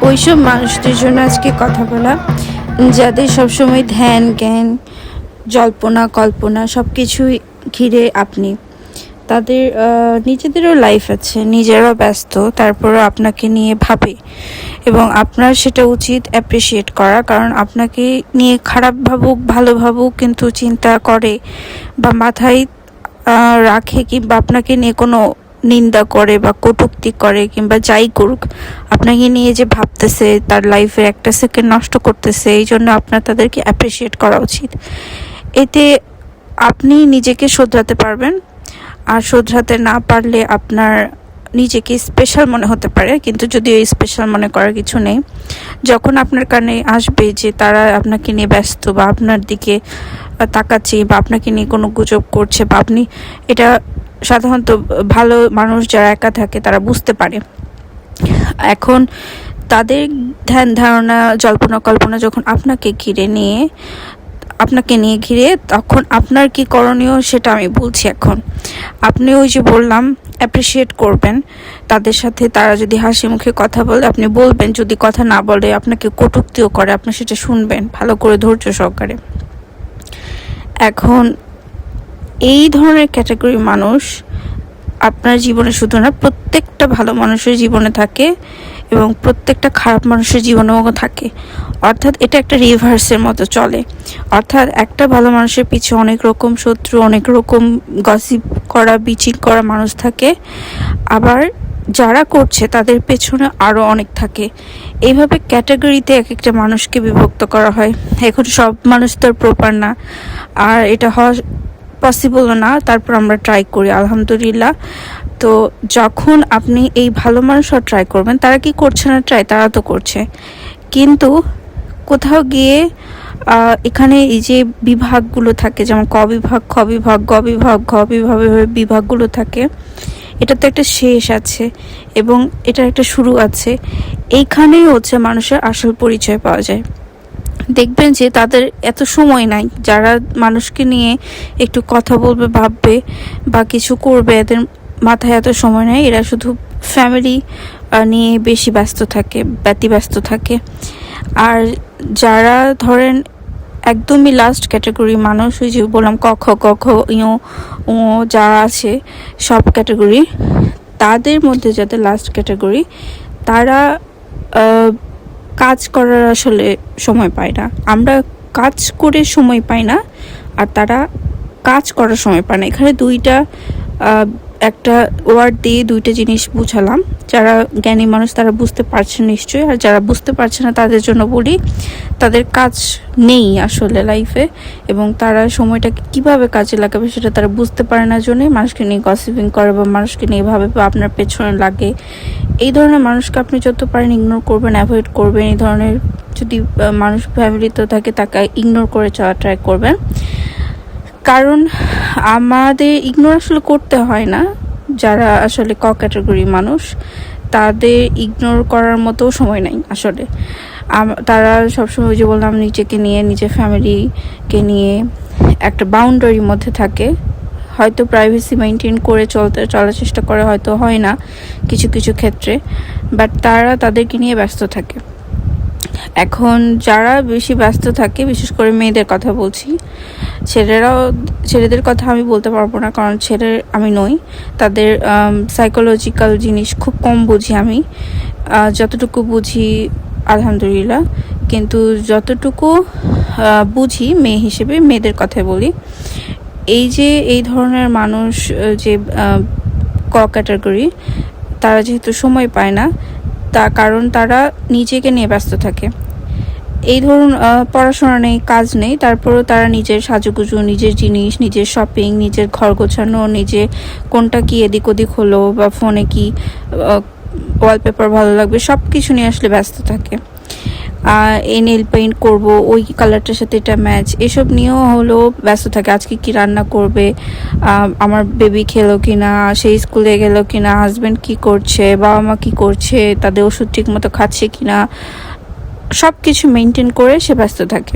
ওইসব মানুষদের জন্য আজকে কথা বলা, যাদের সবসময় ধ্যান জ্ঞান জল্পনা কল্পনা সব কিছুই ঘিরে আপনি। তাদের নিজেদেরও লাইফ আছে, নিজেরাও ব্যস্ত, তারপরও আপনাকে নিয়ে ভাবে এবং আপনার সেটা উচিত অ্যাপ্রিসিয়েট করা। কারণ আপনাকে নিয়ে খারাপ ভাবুক ভালো ভাবুক, কিন্তু চিন্তা করে বা মাথায় রাখে কিংবা আপনাকে নিয়ে কোনো নিন্দা করে বা কটূক্তি করে কিংবা যাই করুক, আপনাকে নিয়ে যে ভাবতেছে, তার লাইফের একটা সেকেন্ড নষ্ট করতেছে, এই জন্য আপনার তাদেরকে অ্যাপ্রিসিয়েট করা উচিত। এতে আপনি নিজেকে শোধরাতে পারবেন, আর শোধরাতে না পারলে আপনার নিজেকে স্পেশাল মনে হতে পারে, কিন্তু যদিও স্পেশাল মনে করার কিছু নেই। যখন আপনার কানে আসবে যে তারা আপনাকে নিয়ে ব্যস্ত বা আপনার দিকে তাকাচ্ছে বা আপনাকে নিয়ে কোনো গুজব করছে, বা আপনি এটা সাধারণত ভালো মানুষ যারা একা থাকে তারা বুঝতে পারে। এখন তাদের ধ্যান ধারণা জল্পনা কল্পনা যখন আপনাকে নিয়ে ঘিরে, তখন আপনার কি করণীয় সেটা আমি বলছি। এখন আপনি ওই যে বললাম অ্যাপ্রিসিয়েট করবেন তাদের সাথে। তারা যদি হাসি মুখে কথা বলে আপনি বলবেন, যদি কথা না বলে আপনাকে কটূক্তিও করে আপনি সেটা শুনবেন ভালো করে ধৈর্য সহকারে। এখন এই ধরনের ক্যাটাগরি মানুষ আপনার জীবনে শুধু না, প্রত্যেকটা ভালো মানুষের জীবনে থাকে এবং প্রত্যেকটা খারাপ মানুষের জীবনেও থাকে। অর্থাৎ এটা একটা রিভার্সের মতো চলে। অর্থাৎ একটা ভালো মানুষের পিছনে অনেক রকম শত্রু, অনেক রকম গসিপ করা বিচিং করা মানুষ থাকে, আবার যারা করছে তাদের পেছনে আরও অনেক থাকে। এইভাবে ক্যাটাগরিতে এক একটা মানুষকে বিভক্ত করা হয়। এখন সব মানুষ তো প্রপার না, আর এটা হওয়া পসিবলও না, তারপর আমরা ট্রাই করি আলহামদুলিল্লাহ। তো যখন আপনি এই ভালো মানুষরা ট্রাই করবেন, তারা কি করছে না ট্রাই, তারা তো করছে, কিন্তু কোথাও গিয়ে এখানে এই যে বিভাগগুলো থাকে, যেমন ক বিভাগ, খ বিভাগ, গ বিভাগ, ঘ বিভাগ, বিভাগগুলো থাকে, এটা তো একটা শেষ আছে এবং এটার একটা শুরু আছে। এইখানেই হচ্ছে মানুষের আসল পরিচয় পাওয়া যায়। দেখবেন যে তাদের এত সময় নাই, যারা মানুষকে নিয়ে একটু কথা বলবে, ভাববে বা কিছু করবে, এদের মাথায় এত সময় নেই। এরা শুধু ফ্যামিলি নিয়ে বেশি ব্যস্ত থাকে। আর যারা ধরেন একদমই লাস্ট ক্যাটাগরি মানুষ, ওই যে বললাম ক খ গ ঘ ও যারা আছে সব ক্যাটাগরি, তাদের মধ্যে যাদের লাস্ট ক্যাটাগরি, তারা কাজ করার আসলে সময় পায় না। আমরা কাজ করে সময় পাই না, আর তারা কাজ করার সময় পায় না। এখানে একটা ওয়ার্ড দিয়ে দুইটা জিনিস বুঝালাম। যারা জ্ঞানী মানুষ তারা বুঝতে পারছে নিশ্চয়ই, আর যারা বুঝতে পারছে না তাদের জন্য বলি, তাদের কাজ নেই আসলে লাইফে, এবং তারা সময়টাকে কিভাবে কাজে লাগাবে সেটা তারা বুঝতে পারে না, জন্যই মানুষকে নিয়ে গসিপিং করে বা মানুষকে নিয়ে ভাবে বা আপনার পেছনে লাগে। এই ধরনের মানুষকে আপনি যত পারেন ইগনোর করবেন, অ্যাভয়েড করবেন। এই ধরনের যদি মানুষ ফ্যামিলিতে থাকে তাকে ইগনোর করে চলা ট্রাই করবেন। কারণ আমাদের ইগনোর আসলে করতে হয় না। যারা আসলে ক ক্যাটাগরি মানুষ, তাদের ইগনোর করার মতো সময় নাই আসলে। তারা সবসময় যে বললাম নিজেকে নিয়ে, নিজের ফ্যামিলিকে নিয়ে একটা বাউন্ডারির মধ্যে থাকে। হয়তো প্রাইভেসি মেনটেন করে চলার চেষ্টা করে, হয়তো হয় না কিছু কিছু ক্ষেত্রে, বাট তারা তাদেরকে নিয়ে ব্যস্ত থাকে। এখন যারা বেশি ব্যস্ত থাকে, বিশেষ করে মেয়েদের কথা বলছি, ছেলেদের কথা আমি বলতে পারবো না, কারণ ছেলে আমি নই। তাদের সাইকোলজিক্যাল জিনিস খুব কম বুঝি আমি, যতটুকু বুঝি আলহামদুলিল্লাহ। কিন্তু যতটুকু বুঝি মেয়ে হিসেবে, মেয়েদের কথাই বলি। এই ধরনের মানুষ যে ক ক্যাটাগরি, তারা যেহেতু সময় পায় না, তার কারণ তারা নিজেকে নিয়ে ব্যস্ত থাকে। এই ধরুন পড়াশোনা নেই, কাজ নেই, তারপরেও তারা নিজের সাজুগুজু, নিজের জিনিস, নিজের শপিং, নিজের ঘর গোছানো, নিজে কোনটা কি এদিক ওদিক হলো বা ফোনে কি ওয়ালপেপার ভালো লাগবে, সব কিছু নিয়ে আসলে ব্যস্ত থাকে। এই নেল পেইন্ট করবো, ওই কালারটার সাথে এটা ম্যাচ, এসব নিয়েও হলো ব্যস্ত থাকে। আজকে কি রান্না করবে, আমার বেবি খেলো কিনা, সেই স্কুলে গেলো কিনা, হাজব্যান্ড কি করছে, বাবা মা কি করছে, তাদের ওষুধ ঠিক মতো খাচ্ছে কিনা, সব কিছু মেনটেন করে সে ব্যস্ত থাকে।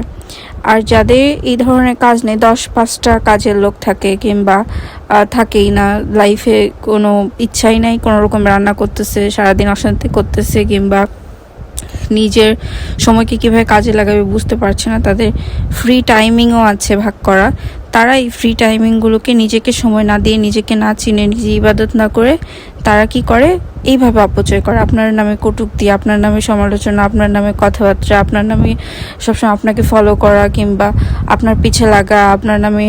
আর যাদের এই ধরনের কাজ নেই, 10-5টা কাজের লোক থাকে কিংবা থাকেই না, লাইফে কোনো ইচ্ছাই নাই, কোনো রকম রান্না করতেছে, সারাদিন অশান্তি করতেছে, কিংবা নিজের সময়কে কীভাবে কাজে লাগাবে বুঝতে পারছে না, তাদের ফ্রি টাইমিংও আছে ভাগ করা, তারা এই ফ্রি টাইমিংগুলোকে নিজেকে সময় না দিয়ে, নিজেকে না চিনে, নিজে ইবাদত না করে তারা কি করে, এইভাবে অপচয় করে। আপনার নামে কটূক্তি, আপনার নামে সমালোচনা, আপনার নামে কথাবার্তা, আপনার নামে সবসময় আপনাকে ফলো করা কিংবা আপনার পিছে লাগা, আপনার নামে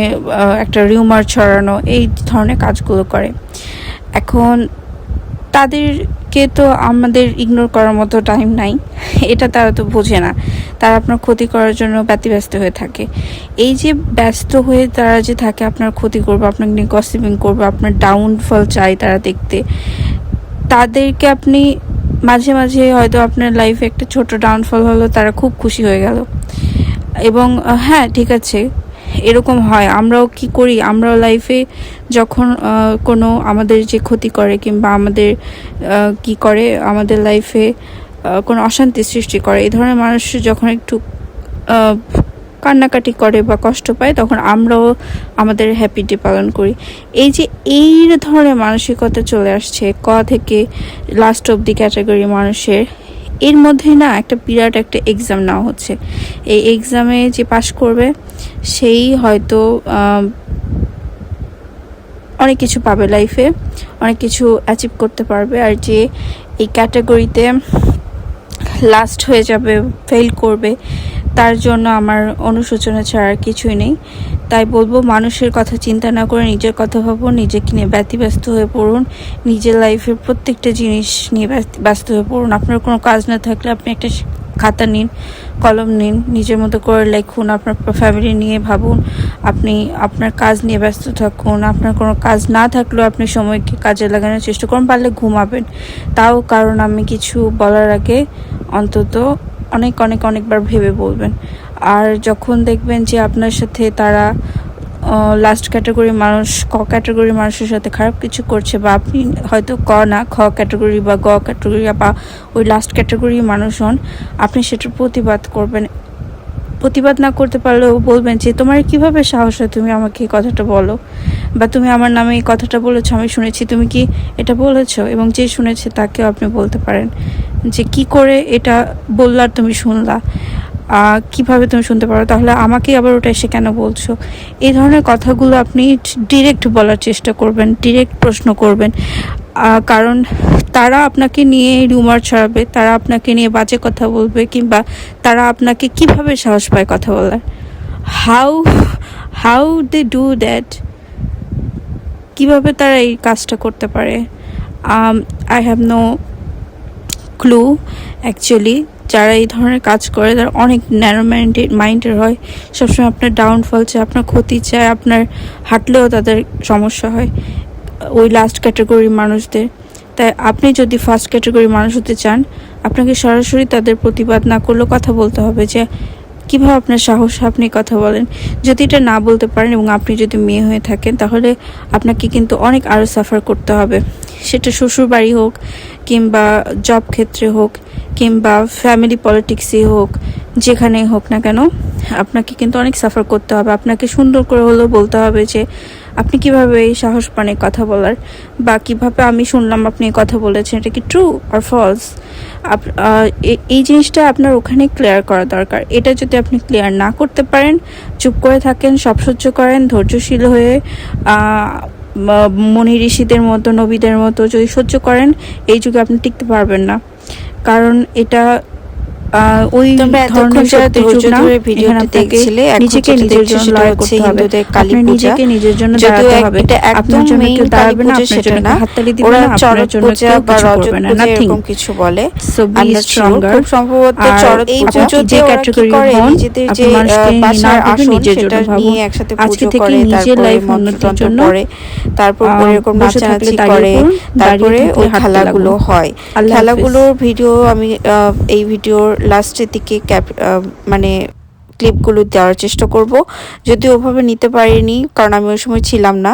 একটা রিউমার ছড়ানো, এই ধরনের কাজগুলো করে। এখন তাদেরকে তো আমাদের ইগনোর করার মতো টাইম নাই, এটা তারা তো বোঝে না। তারা আপনার ক্ষতি করার জন্য ব্যতিব্যস্ত হয়ে থাকে। এই যে ব্যস্ত হয়ে তারা যে থাকে আপনার ক্ষতি করবে, আপনাকে নিয়ে গসিপিং করবে, আপনার ডাউনফল চাই তারা দেখতে, তাদেরকে আপনি মাঝে মাঝে হয়তো আপনার লাইফে একটা ছোট ডাউনফল হলো, তারা খুব খুশি হয়ে গেল। এবং হ্যাঁ, ঠিক আছে, এরকম হয়। আমরাও কি করি, আমরাও লাইফে যখন কোনো আমাদের যে ক্ষতি করে কিংবা আমাদের কি করে, আমাদের লাইফে কোনো অশান্তি সৃষ্টি করে, এই ধরনের মানুষ যখন একটু কান্নাকাটি করে বা কষ্ট পায়, তখন আমরাও আমাদের হ্যাপি ডে পালন করি। এই যে এই ধরনের মানসিকতা চলে আসছে ক থেকে লাস্ট অব দি ক্যাটাগরি মানুষের, এর মধ্যে না একটা বিরাট একটা এক্সাম নেওয়া হচ্ছে। এই এক্সামে যে পাশ করবে সেই হয়তো অনেক কিছু পাবে লাইফে, অনেক কিছু অ্যাচিভ করতে পারবে। আর যে এই ক্যাটাগরিতে লাস্ট হয়ে যাবে, ফেল করবে, তার জন্য আমার অনুশোচনা ছাড়া আর কিছুই নেই। তাই বলবো, মানুষের কথা চিন্তা না করে নিজের কথা ভাবুন, নিজেকে নিয়ে ব্যতিব্যস্ত হয়ে পড়ুন, নিজের লাইফের প্রত্যেকটা জিনিস নিয়ে ব্যস্ত হয়ে পড়ুন। আপনার কোনো কাজ না থাকলে আপনি একটা খাতা নিন, কলম নিন, নিজের মতো করে লিখুন, আপনার ফ্যামিলি নিয়ে ভাবুন, আপনি আপনার কাজ নিয়ে ব্যস্ত থাকুন। আপনার কোনো কাজ না থাকলেও আপনি সময়কে কাজে লাগানোর চেষ্টা করুন, পারলে ঘুমাবেন তাও, কারণ আমি কিছু বলার আগে অন্তত অনেকবার ভেবে বলবেন। আর যখন দেখবেন যে আপনার সাথে তারা লাস্ট ক্যাটাগরির মানুষ, ক ক্যাটাগরির মানুষের সাথে খারাপ কিছু করছে, বা আপনি হয়তো ক না খ ক্যাটাগরি বা গ ক্যাটাগরি বা ওই লাস্ট ক্যাটাগরির মানুষ হন, আপনি সেটার প্রতিবাদ করবেন। প্রতিবাদ না করতে পারলেও বলবেন যে তোমার কিভাবে সাহস হয় তুমি আমাকে এই কথাটা বলো, বা তুমি আমার নামে এই কথাটা বলেছো, আমি শুনেছি, তুমি কি এটা বলেছো? এবং যে শুনেছে তাকেও আপনি বলতে পারেন যে কি করে এটা বললার তুমি শুনলা, কিভাবে তুমি শুনতে পারো, তাহলে আমাকে আবার ওটা এসে কেন বলছো? এই ধরনের কথাগুলো আপনি ডিরেক্ট বলার চেষ্টা করবেন, ডিরেক্ট প্রশ্ন করবেন। কারণ তারা আপনাকে নিয়ে রিউমার ছড়াবে, তারা আপনাকে নিয়ে বাজে কথা বলবে, কিংবা তারা আপনাকে কিভাবে সাহস পায় কথা বলার, হাউ দে ডু দ্যাট, কিভাবে তারা এই কাজটা করতে পারে? I have no clue actually. যারা এই ধরনের কাজ করে তারা অনেক ন্যারো মাইন্ডের হয়, সবসময় আপনার ডাউনফল চায়, আপনার ক্ষতি চায়, আপনার হাঁটলেও তাদের সমস্যা হয় ওই লাস্ট ক্যাটাগরির মানুষদের। তাই আপনি যদি ফার্স্ট ক্যাটাগরির মানুষ হতে চান, আপনাকে সরাসরি তাদের প্রতিবাদ না করলেও কথা বলতে হবে যে কীভাবে আপনার সাহস, আপনি কথা বলেন। যদি এটা না বলতে পারেন এবং আপনি যদি মেয়ে হয়ে থাকেন, তাহলে আপনাকে কিন্তু অনেক আরও সাফার করতে হবে, সেটা শ্বশুর বাড়ি হোক কিংবা জব ক্ষেত্রে হোক কিংবা ফ্যামিলি পলিটিক্সই হোক, যেখানেই হোক না কেন আপনাকে কিন্তু অনেক সাফার করতে হবে। আপনাকে সুন্দর করে হলেও বলতে হবে যে আপনি কিভাবে এই সাহস পান এই কথা বলার, বা কিভাবে আমি শুনলাম আপনি এই কথা বলেছেন, এটা কি ট্রু আর ফলস। এই জিনিসটা আপনার ওখানে ক্লিয়ার করা দরকার। এটা যদি আপনি ক্লিয়ার না করতে পারেন, চুপ করে থাকেন, সব সহ্য করেন, ধৈর্যশীল হয়ে মুনি ঋষিদের মতো, নবীদের মতো যদি সহ্য করেন, এই যুগে আপনি টিকতে পারবেন না। কারণ এটা ওই ধরনের ধৈর্য না, এখানে দেখছিলে নিজেকে নিজের জন্য লড়াই করতে হবে, আপনি নিজেকে নিজের জন্য দাঁড়াতে হবে। আপনার জন্য কেউ দাঁড়াবে না, আপনার জন্য হাততালি দিবে না, আপনার জন্য কেউ কিছু করবে না, নাথিং। কিছু বলে সো বি স্ট্রঙ্গার। খুব সম্ভবত চড়ক পূজা যে ক্যাটাগরি হন, আপনি মানুষকে বাসার আসন নিজের জন্য নিয়ে একসাথে আজকে পুজো থেকে করে, নিজের লাইফ তারপরে উন্নতির জন্য তারপর এরকম নাচানাচি করে, তারপরে ওই খেলাগুলো হয়। খেলাগুলোর ভিডিও আমি এই ভিডিওর লাস্টের দিকে মানে ক্লিপগুলো দেওয়ার চেষ্টা করব, যদি ওভাবে নিতে পারিনি কারণ আমি ওই সময় ছিলাম না।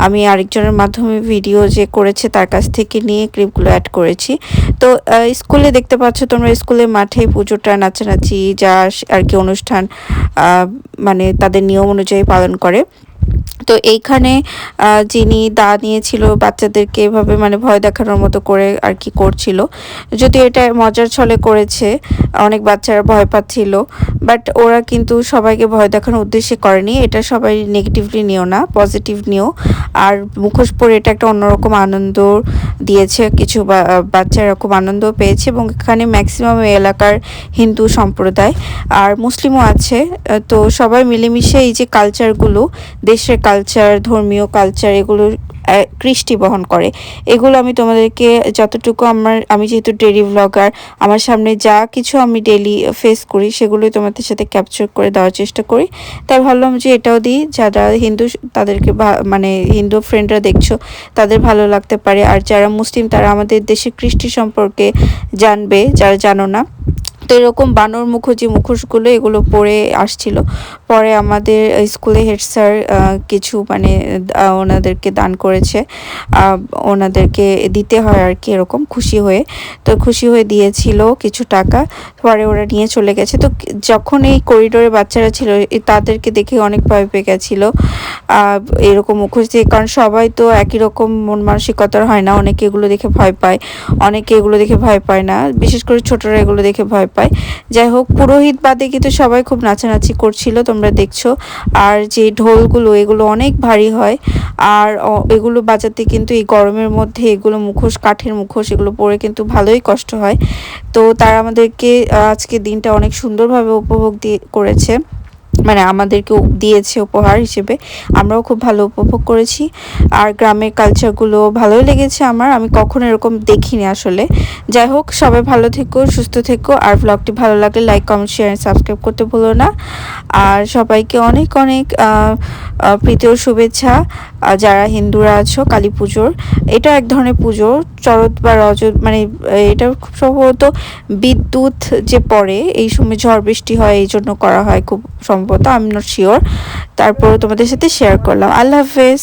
আমি আরেকজনের মাধ্যমে ভিডিও যে করেছে তার কাছ থেকে নিয়ে ক্লিপগুলো অ্যাড করেছি। তো স্কুলে দেখতে পাচ্ছ তোমরা, স্কুলের মাঠে পুজোটা নাচানাচি যা আর কি অনুষ্ঠান মানে তাদের নিয়ম অনুযায়ী পালন করে। তো এইখানে যিনি দা নিয়েছিল বাচ্চাদেরকে এভাবে মানে ভয় দেখানোর মতো করে আর কি করছিল, যদিও এটা মজার ছলে করেছে, অনেক বাচ্চারা ভয় পাচ্ছিল, বাট ওরা কিন্তু সবাইকে ভয় দেখানোর উদ্দেশ্যে করেনি, এটা সবাই নেগেটিভলি নিও না, পজিটিভ নিও। আর মুখোশ পরে এটা একটা অন্যরকম আনন্দ দিয়েছে, কিছু বাচ্চারা খুব আনন্দ পেয়েছে, এবং এখানে ম্যাক্সিমাম এলাকার হিন্দু সম্প্রদায় আর মুসলিমও আছে। তো সবাই মিলেমিশে এই যে কালচারগুলো, দেশের কালচার, ধর্মীয় কালচার, এগুলো কৃষ্টি বহন করে। এগুলো আমি তোমাদেরকে যতটুকু আমি যেহেতু ডেইলি ব্লগার, আমার সামনে যা কিছু আমি ডেইলি ফেস করি সেগুলোই তোমাদের সাথে ক্যাপচার করে দেওয়ার চেষ্টা করি। তাই ভাবলাম যে এটাও দিই, যারা হিন্দু তাদেরকে মানে হিন্দু ফ্রেন্ডরা দেখছো তাদের ভালো লাগতে পারে, আর যারা মুসলিম তারা আমাদের দেশের কৃষ্টি সম্পর্কে জানবে, যারা জানো না। তো এরকম বানর যে মুখোশগুলো এগুলো পরে আসছিল। পরে আমাদের স্কুলে হেড স্যার কিছু মানে ওনাদেরকে দান করেছে, ওনাদেরকে দিতে হয় আর কি, এরকম খুশি হয়ে দিয়েছিল কিছু টাকা। পরে ওরা নিয়ে চলে গেছে। তো যখন এই করিডোরে বাচ্চারা ছিল তাদেরকে দেখে অনেক ভয় পেয়ে গেছিলো এরকম মুখোশ দিয়ে, কারণ সবাই তো একই রকম মন মানসিকতার হয় না, অনেকে এগুলো দেখে ভয় পায়, অনেকে এগুলো দেখে ভয় পায় না, বিশেষ করে ছোটরা এগুলো দেখে ভয় পায়। যাই হোক, পুরোহিত বাদে কিন্তু সবাই খুব নাচানাচি করছিল, তোমরা দেখছো। আর যে ঢোলগুলো এগুলো অনেক ভারী হয়, আর এগুলো বাজাতে কিন্তু এই গরমের মধ্যে এগুলো মুখোশ, কাঠের মুখোশ, এগুলো পরে কিন্তু ভালোই কষ্ট হয়। তো তারা আমাদেরকে আজকে দিনটা অনেক সুন্দরভাবে উপভোগ করেছে, মানে আমাদেরকে দিয়েছে উপহার হিসেবে, আমরাও খুব ভালো উপভোগ করেছি। আর গ্রামের কালচারগুলো ভালোই লেগেছে আমি কখনো এরকম দেখিনি আসলে। যাই হোক, সবাই ভালো থেকো, সুস্থ থেকো, আর ব্লগটি ভালো লাগলে like, comment, share and subscribe করতে ভুলো না। আর সবাইকে অনেক অনেক প্রীতি ও শুভেচ্ছা। যারা হিন্দুরা আছো, কালী পুজোর, এটা এক ধরনের পুজো, চরত বা রজত, মানে এটা খুব সম্ভবত বিদ্যুৎ যে পড়ে এই সময় ঝড় বৃষ্টি হয় এই জন্য করা হয় খুব সম্ভবত, আমি নট শিওর। তারপর তোমাদের সাথে শেয়ার করলাম। আল্লাহ হাফেজ।